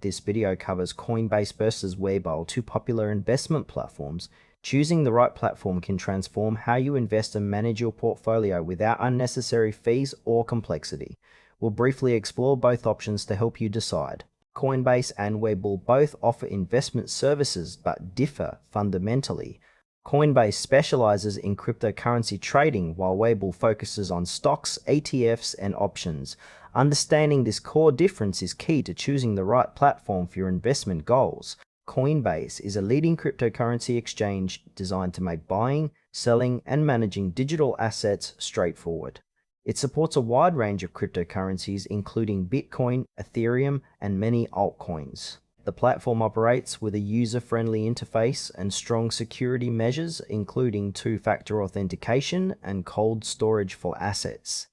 This video covers Coinbase versus Webull, two popular investment platforms. Choosing the right platform can transform how you invest and manage your portfolio without unnecessary fees or complexity. We'll briefly explore both options to help you decide. Coinbase and Webull both offer investment services but differ fundamentally. Coinbase specializes in cryptocurrency trading, while Webull focuses on stocks, ETFs, and options. Understanding this core difference is key to choosing the right platform for your investment goals. Coinbase is a leading cryptocurrency exchange designed to make buying, selling, and managing digital assets straightforward. It supports a wide range of cryptocurrencies, including Bitcoin, Ethereum, and many altcoins. The platform operates with a user-friendly interface and strong security measures, including two-factor authentication and cold storage for assets.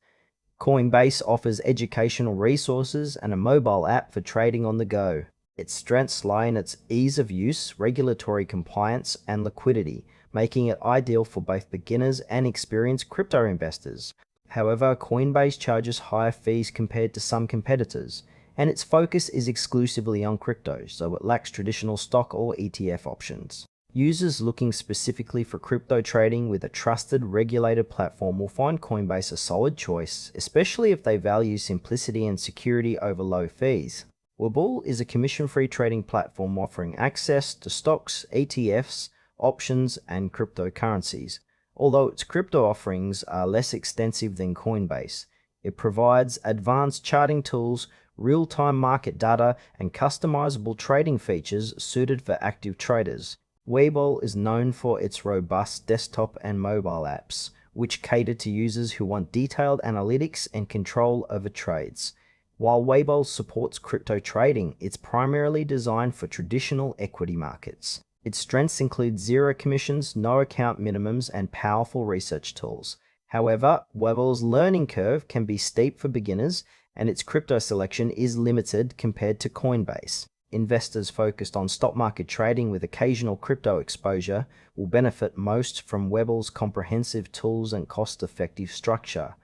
Coinbase offers educational resources and a mobile app for trading on the go. Its strengths lie in its ease of use, regulatory compliance, and liquidity, making it ideal for both beginners and experienced crypto investors. However, Coinbase charges higher fees compared to some competitors, and its focus is exclusively on crypto, so it lacks traditional stock or ETF options. Users looking specifically for crypto trading with a trusted, regulated platform will find Coinbase a solid choice, especially if they value simplicity and security over low fees. Webull is a commission-free trading platform offering access to stocks, ETFs, options, and cryptocurrencies. Although its crypto offerings are less extensive than Coinbase, it provides advanced charting tools, real-time market data, and customizable trading features suited for active traders. Webull is known for its robust desktop and mobile apps, which cater to users who want detailed analytics and control over trades. While Webull supports crypto trading, it's primarily designed for traditional equity markets. Its strengths include zero commissions, no account minimums, and powerful research tools. However, Webull's learning curve can be steep for beginners, and its crypto selection is limited compared to Coinbase. Investors focused on stock market trading with occasional crypto exposure will benefit most from Webull's comprehensive tools and cost-effective structure.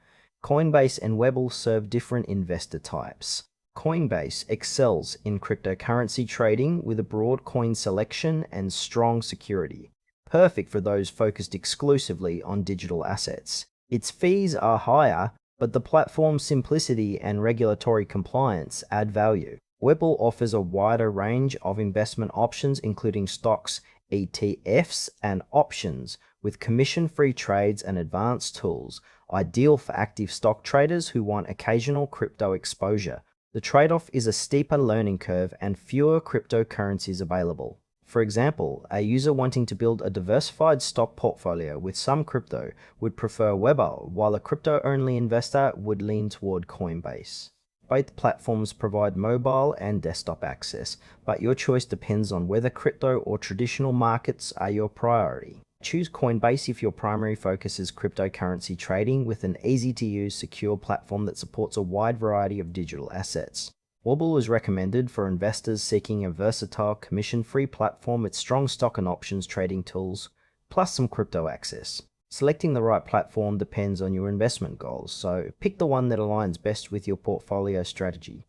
Coinbase and Webull serve different investor types. Coinbase excels in cryptocurrency trading with a broad coin selection and strong security, perfect for those focused exclusively on digital assets. Its fees are higher, but the platform's simplicity and regulatory compliance add value. Webull offers a wider range of investment options, including stocks, ETFs, and options, with commission-free trades and advanced tools, ideal for active stock traders who want occasional crypto exposure. The trade-off is a steeper learning curve and fewer cryptocurrencies available. For example, a user wanting to build a diversified stock portfolio with some crypto would prefer Webull, while a crypto-only investor would lean toward Coinbase. Both platforms provide mobile and desktop access, but your choice depends on whether crypto or traditional markets are your priority. Choose Coinbase if your primary focus is cryptocurrency trading with an easy-to-use, secure platform that supports a wide variety of digital assets. Webull is recommended for investors seeking a versatile, commission-free platform with strong stock and options trading tools, plus some crypto access. Selecting the right platform depends on your investment goals, so pick the one that aligns best with your portfolio strategy.